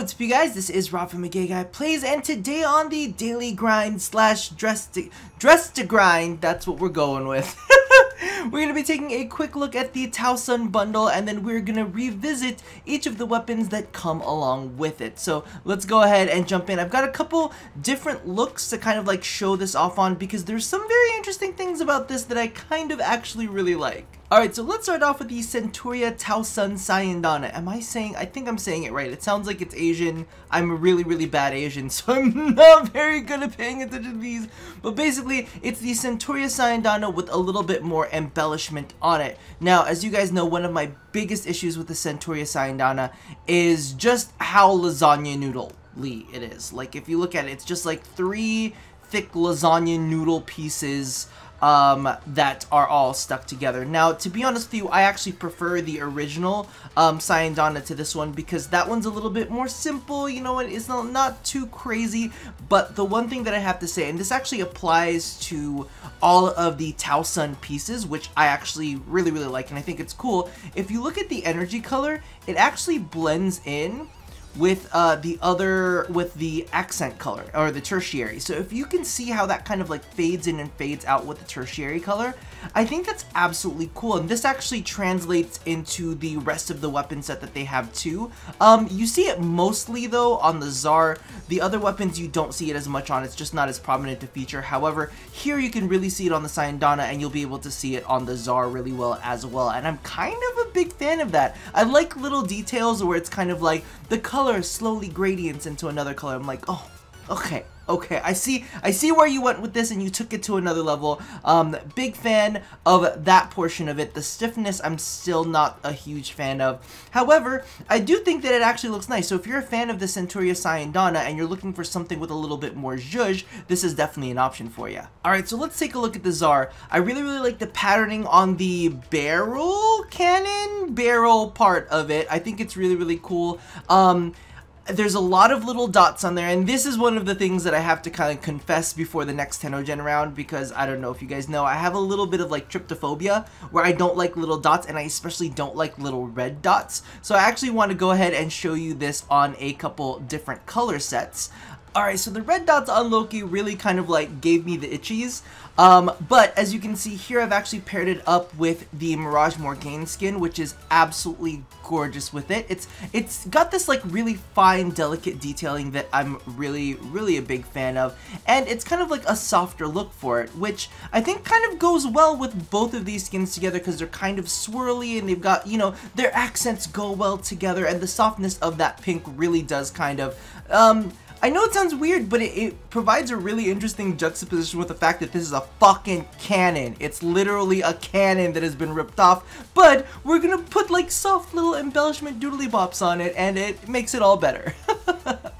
what's up you guys, this is Rob from Gay Guy Plays, and today on the Daily Grind slash Dress to Grind, that's what we're going with. We're going to be taking a quick look at the Towsun bundle, and then we're going to revisit each of the weapons that come along with it. So let's go ahead and jump in. I've got a couple different looks to kind of like show this off on, because there's some very interesting things about this that I kind of actually really like. Alright, so let's start off with the Centauri Towsun SANDR. I think I'm saying it right. It sounds like it's Asian. I'm a really bad Asian, so I'm not very good at paying attention to these. But basically, it's the Centauri SANDR with a little bit more embellishment on it. Now, as you guys know, one of my biggest issues with the Centauri SANDR is just how lasagna noodle-y it is. Like, if you look at it, it's just like 3 thick lasagna noodle pieces that are all stuck together. Now, to be honest with you, I actually prefer the original SANDR to this one, because that one's a little bit more simple, you know, it's not too crazy. But the one thing that I have to say, and this actually applies to all of the Towsun pieces, which I actually really like, and I think it's cool, if you look at the energy color, it actually blends in with the accent color, or the tertiary. So if you can see how that kind of like fades in and fades out with the tertiary color, I think that's absolutely cool. And this actually translates into the rest of the weapon set that they have too. You see it mostly though on the Tsar. The other weapons you don't see it as much on, it's just not as prominent a feature. However, here you can really see it on the SANDR, and you'll be able to see it on the Tsar really well as well. And I'm kind of a big fan of that. I like little details where it's kind of like the color slowly gradients into another color. I'm like, oh, okay, I see where you went with this, and you took it to another level. Big fan of that portion of it. The stiffness, I'm still not a huge fan of. However, I do think that it actually looks nice. So if you're a fan of the Centauri SANDR and you're looking for something with a little bit more zhuzh, this is definitely an option for you. Alright, so let's take a look at the Tsar. I really like the patterning on the barrel part of it. I think it's really cool. There's a lot of little dots on there, and this is one of the things that I have to kind of confess before the next Gen round, because I don't know if you guys know, I have a little bit of like tryptophobia, where I don't like little dots, and I especially don't like little red dots. So I actually want to go ahead and show you this on a couple different color sets. Alright, so the red dots on Loki really kind of like gave me the itchies. But as you can see here, I've actually paired it up with the Mirage Morgaine skin, which is absolutely gorgeous with it. It's got this like really fine, delicate detailing that I'm really a big fan of, and it's kind of like a softer look for it, which I think kind of goes well with both of these skins together, because they're kind of swirly and they've got, you know, their accents go well together, and the softness of that pink really does kind of, I know it sounds weird, but it provides a really interesting juxtaposition with the fact that this is a fucking cannon. It's literally a cannon that has been ripped off, but we're gonna put like soft little embellishment doodly bops on it, and it makes it all better.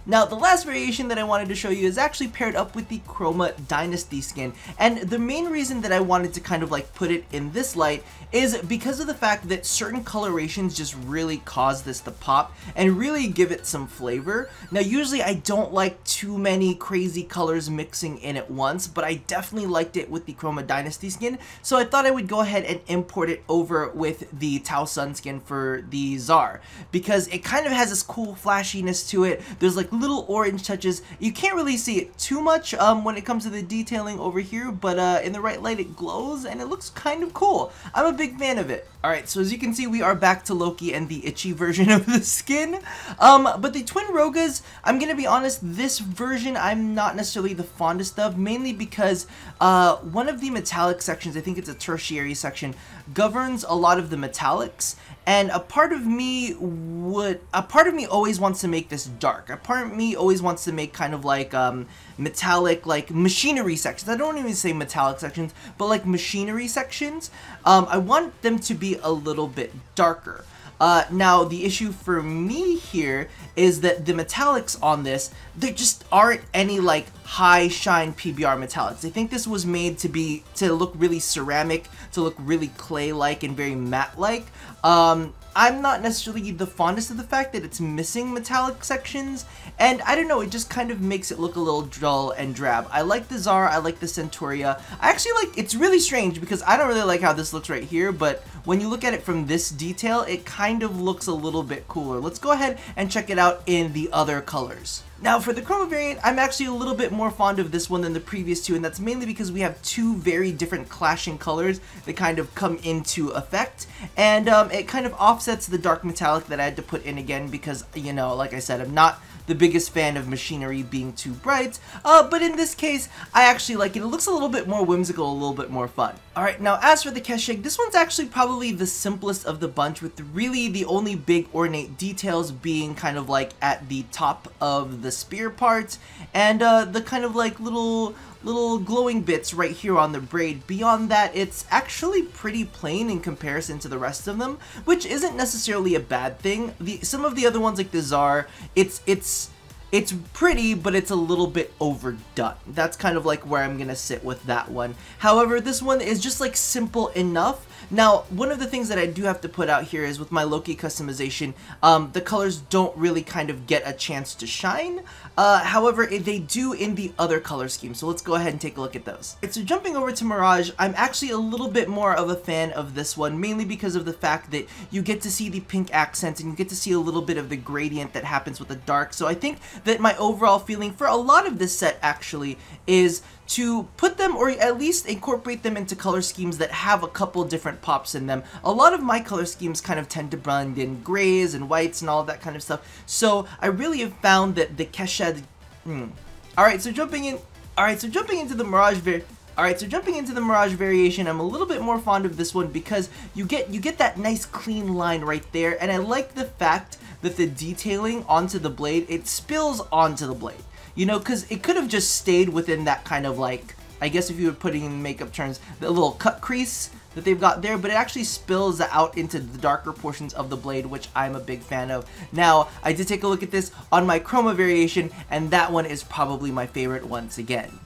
Now, the last variation that I wanted to show you is actually paired up with the Chroma Dynasty skin, and the main reason that I wanted to kind of like put it in this light is because of the fact that certain colorations just really cause this to pop and really give it some flavor. Now, usually I don't like too many crazy colors mixing in at once, but I definitely liked it with the Chroma Dynasty skin, so I thought I would go ahead and import it over with the Towsun skin for the Tsar, because it kind of has this cool flashiness to it. There's like little orange touches. You can't really see it too much when it comes to the detailing over here, but in the right light it glows and it looks kind of cool. I'm a big fan of it. Alright, so as you can see, we are back to Loki and the Ichi version of the skin. But the Twin Rogas, I'm gonna be honest, this version I'm not necessarily the fondest of, mainly because one of the metallic sections, I think it's a tertiary section, governs a lot of the metallics, and a part of me always wants to make this dark. A part of me always wants to make kind of like metallic, like machinery sections. I don't even say metallic sections, but like machinery sections. I want them to be a little bit darker. Now, the issue for me here is that the metallics on this, there just aren't any like high shine PBR metallics. I think this was made to look really ceramic, to look really clay-like and very matte-like. I'm not necessarily the fondest of the fact that it's missing metallic sections, and I don't know, it just kind of makes it look a little dull and drab. I like the Tsar, I like the Centauri. I actually like, it's really strange because I don't really like how this looks right here, but when you look at it from this detail, it kind of looks a little bit cooler. Let's go ahead and check it out in the other colors. Now for the Chroma variant, I'm actually a little bit more fond of this one than the previous two, and that's mainly because we have two very different clashing colors that kind of come into effect, and it kind of offsets the dark metallic that I had to put in again because, you know, like I said, I'm not the biggest fan of machinery being too bright, but in this case, I actually like it. It looks a little bit more whimsical, a little bit more fun. Alright, now as for the Keshig, this one's actually probably the simplest of the bunch, with really the only big ornate details being kind of like at the top of the spear part, and the kind of like little glowing bits right here on the braid. Beyond that, it's actually pretty plain in comparison to the rest of them, which isn't necessarily a bad thing. Some of the other ones like the Tsar, it's pretty, but it's a little bit overdone. That's kind of like where I'm gonna sit with that one. However, this one is just like simple enough. Now, one of the things that I do have to put out here is with my Loki customization, the colors don't really kind of get a chance to shine. However, they do in the other color scheme, so let's go ahead and take a look at those. So jumping over to Mirage, I'm actually a little bit more of a fan of this one, mainly because of the fact that you get to see the pink accents and you get to see a little bit of the gradient that happens with the dark. So I think that my overall feeling for a lot of this set actually is to put them, or at least incorporate them into color schemes that have a couple different pops in them. A lot of my color schemes kind of tend to blend in grays and whites and all of that kind of stuff, so I really have found that the Keshed... Alright, so jumping into the Mirage variation, I'm a little bit more fond of this one because you get that nice clean line right there, and I like the fact that the detailing onto the blade, it spills onto the blade. You know, because it could have just stayed within that kind of like, I guess if you were putting in makeup terms, the little cut crease that they've got there, but it actually spills out into the darker portions of the blade, which I'm a big fan of. Now, I did take a look at this on my Chroma variation, and that one is probably my favorite once again.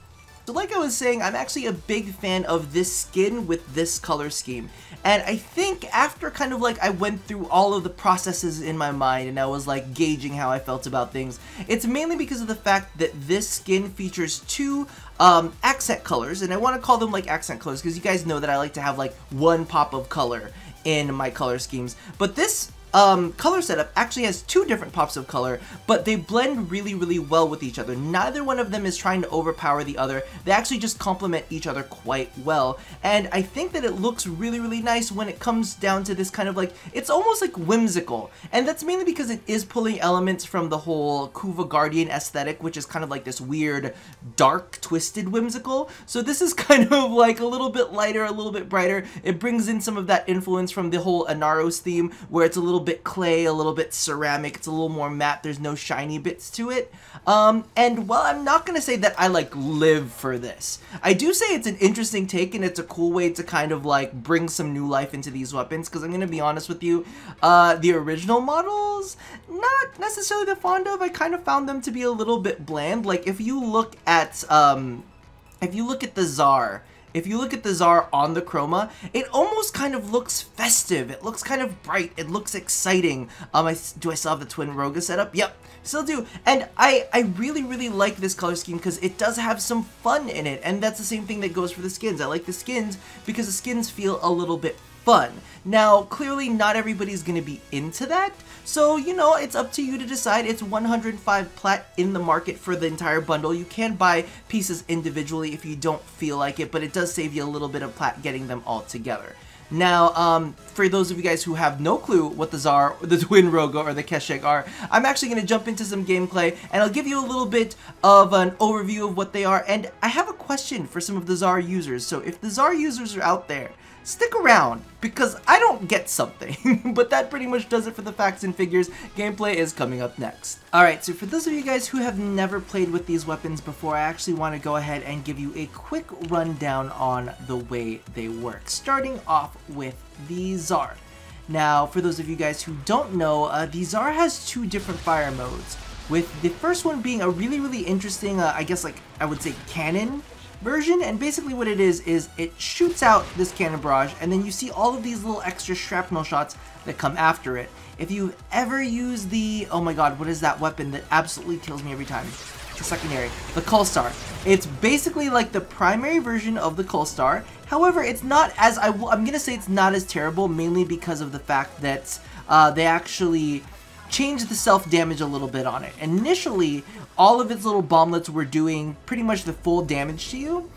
So like I was saying, I'm actually a big fan of this skin with this color scheme. And I think after kind of like I went through all of the processes in my mind and I was like gauging how I felt about things, it's mainly because of the fact that this skin features two accent colors, and I want to call them like accent colors because you guys know that I like to have like one pop of color in my color schemes. But this color setup actually has two different pops of color, but they blend really, really well with each other. Neither one of them is trying to overpower the other. They actually just complement each other quite well, and I think that it looks really, really nice when it comes down to this kind of like, it's almost like whimsical, and that's mainly because it is pulling elements from the whole Kuva Guardian aesthetic, which is kind of like this weird, dark, twisted whimsical. So this is kind of like a little bit lighter, a little bit brighter. It brings in some of that influence from the whole Inaros theme, where it's a little bit clay, a little bit ceramic, it's a little more matte, there's no shiny bits to it. And while I'm not gonna say that I like live for this, I do say it's an interesting take and it's a cool way to kind of like bring some new life into these weapons, because I'm gonna be honest with you, the original models, not necessarily that fond of. I kind of found them to be a little bit bland. Like if you look at the Tsar, if you look at the Tsar on the Chroma, it almost kind of looks festive. It looks kind of bright. It looks exciting. Do I still have the Twin Roga setup? Yep, still do. And I really, really like this color scheme because it does have some fun in it. And that's the same thing that goes for the skins. I like the skins because the skins feel a little bit fun. Now, clearly not everybody's going to be into that, so, you know, it's up to you to decide. It's 105 plat in the market for the entire bundle. You can buy pieces individually if you don't feel like it, but it does save you a little bit of plat getting them all together. Now, for those of you guys who have no clue what the Tsar, the Twin Roga, or the Keshig are, I'm actually going to jump into some gameplay, and I'll give you a little bit of an overview of what they are, and I have a question for some of the Tsar users. So if the Tsar users are out there, stick around, because I don't get something. But that pretty much does it for the facts and figures. Gameplay is coming up next. Alright, so for those of you guys who have never played with these weapons before, I actually want to go ahead and give you a quick rundown on the way they work, starting off with the Tsar. Now, for those of you guys who don't know, the Tsar has two different fire modes, with the first one being a really, really interesting, I guess like I would say cannon version, and basically what it is it shoots out this cannon barrage, and then you see all of these little extra shrapnel shots that come after it. If you've ever used the, oh my god, what is that weapon that absolutely kills me every time? the secondary, the Star. It's basically like the primary version of the Star. However, it's not as, I'm gonna say it's not as terrible, mainly because of the fact that they actually changed the self-damage a little bit on it. Initially, all of its little bomblets were doing pretty much the full damage to you.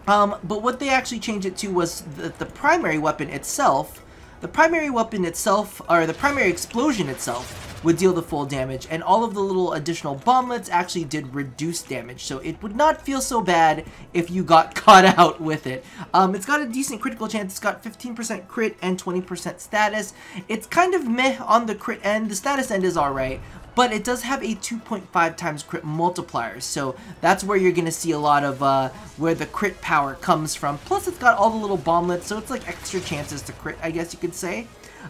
But what they actually changed it to was that the primary weapon itself, or the primary explosion itself, would deal the full damage, and all of the little additional bomblets actually did reduce damage, so it would not feel so bad if you got caught out with it. It's got a decent critical chance. It's got 15% crit and 20% status. It's kind of meh on the crit end. The status end is alright, but it does have a 2.5 times crit multiplier, so that's where you're gonna see a lot of where the crit power comes from. Plus, it's got all the little bomblets, so it's like extra chances to crit, I guess you could say.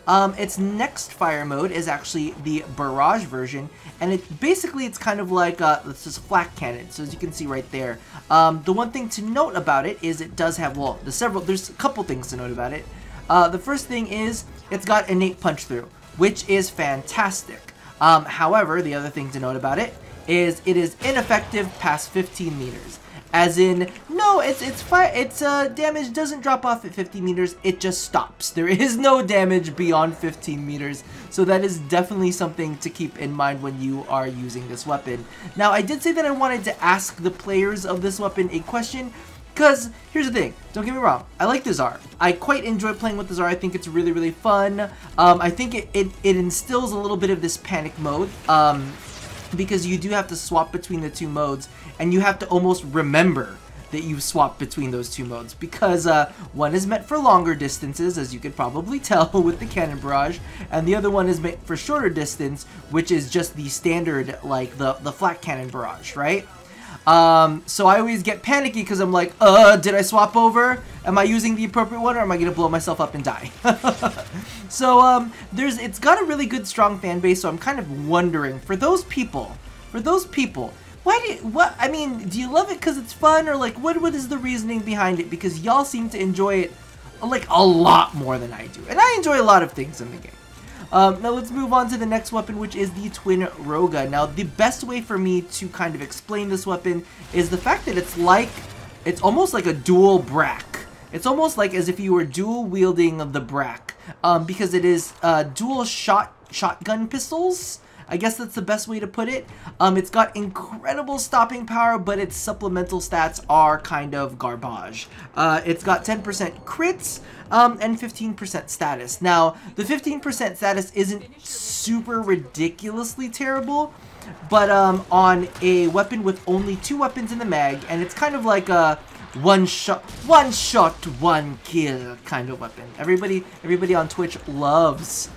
Its next fire mode is actually the Barrage version, and it's kind of like this is flak cannon. So as you can see right there, the one thing to note about it is it does have, well, there's a couple things to note about it. The first thing is it's got innate punch through, which is fantastic. However, the other thing to note about it is ineffective past 15 meters. As in, no, its damage doesn't drop off at 50 meters, it just stops. There is no damage beyond 15 meters, so that is definitely something to keep in mind when you are using this weapon. Now, I did say that I wanted to ask the players of this weapon a question, because here's the thing, don't get me wrong, I like the Tsar. I quite enjoy playing with the Tsar. I think it's really, really fun. I think it instills a little bit of this panic mode, because you do have to swap between the two modes, and you have to almost remember that you've swapped between those two modes, because one is meant for longer distances, as you could probably tell with the cannon barrage, and the other one is meant for shorter distance, which is just the standard, like the flat cannon barrage, right? So I always get panicky because I'm like, did I swap over? Am I using the appropriate one, or am I gonna blow myself up and die? So, it's got a really good, strong fan base, so I'm kind of wondering, for those people, I mean, do you love it because it's fun, or like, what is the reasoning behind it? Because y'all seem to enjoy it, like, a lot more than I do, and I enjoy a lot of things in the game. Now let's move on to the next weapon, which is the Twin Roga. Now, the best way for me to kind of explain this weapon is the fact that it's almost like a dual brack. It's almost like as if you were dual wielding the brack, because it is dual shotgun pistols. I guess that's the best way to put it. It's got incredible stopping power, but its supplemental stats are kind of garbage. It's got 10% crits and 15% status. Now, the 15% status isn't super ridiculously terrible, but on a weapon with only 2 weapons in the mag, and it's kind of like a one shot, one kill kind of weapon. Everybody on Twitch loves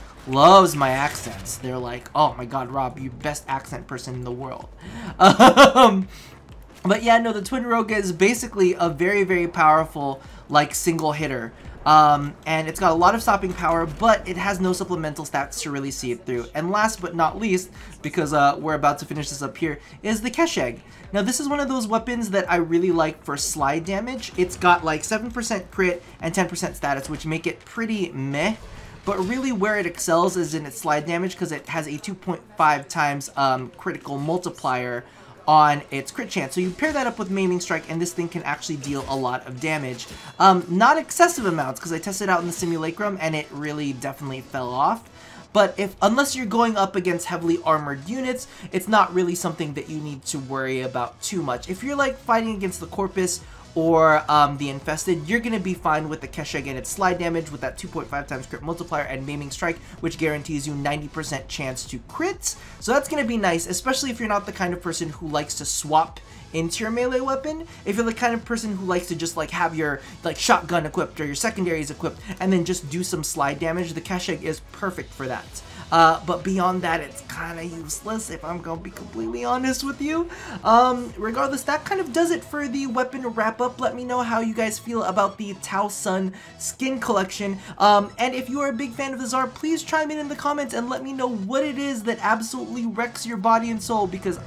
my accents. They're like, oh my god, Rob, you best accent person in the world. But yeah, no, the Twin Roga is basically a very, very powerful, like, single hitter. And it's got a lot of stopping power, but it has no supplemental stats to really see it through. And last but not least, because we're about to finish this up here, is the Kesheg. Now, this is one of those weapons that I really like for slide damage. It's got like 7% crit and 10% status, which make it pretty meh. But really where it excels is in its slide damage, because it has a 2.5 times critical multiplier on its crit chance. So you pair that up with Maiming Strike, and this thing can actually deal a lot of damage. Not excessive amounts, because I tested out in the simulacrum, and it really definitely fell off. But unless you're going up against heavily armored units, it's not really something that you need to worry about too much. If you're like fighting against the Corpus or the Infested, you're going to be fine with the Kesheg and its slide damage with that 2.5 times crit multiplier and Maiming Strike, which guarantees you 90% chance to crit. So that's going to be nice, especially if you're not the kind of person who likes to swap into your melee weapon. If you're the kind of person who likes to just like have your like shotgun equipped or your secondaries equipped and then just do some slide damage, the Kesheg is perfect for that. But beyond that, it's kind of useless, if I'm gonna be completely honest with you. Regardless, that kind of does it for the weapon wrap-up. Let me know how you guys feel about the Towsun skin collection. And if you are a big fan of the Tsar, please chime in the comments and let me know what it is that absolutely wrecks your body and soul, because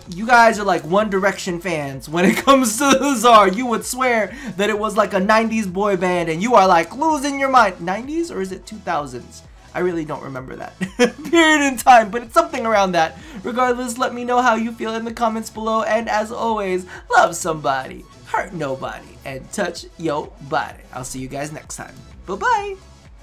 you guys are like One Direction fans when it comes to the Tsar. You would swear that it was like a 90s boy band, and you are like losing your mind. 90s or is it 2000s? I really don't remember that period in time, but it's something around that. Regardless, let me know how you feel in the comments below, and as always, love somebody, hurt nobody, and touch your body. I'll see you guys next time. Bye-bye!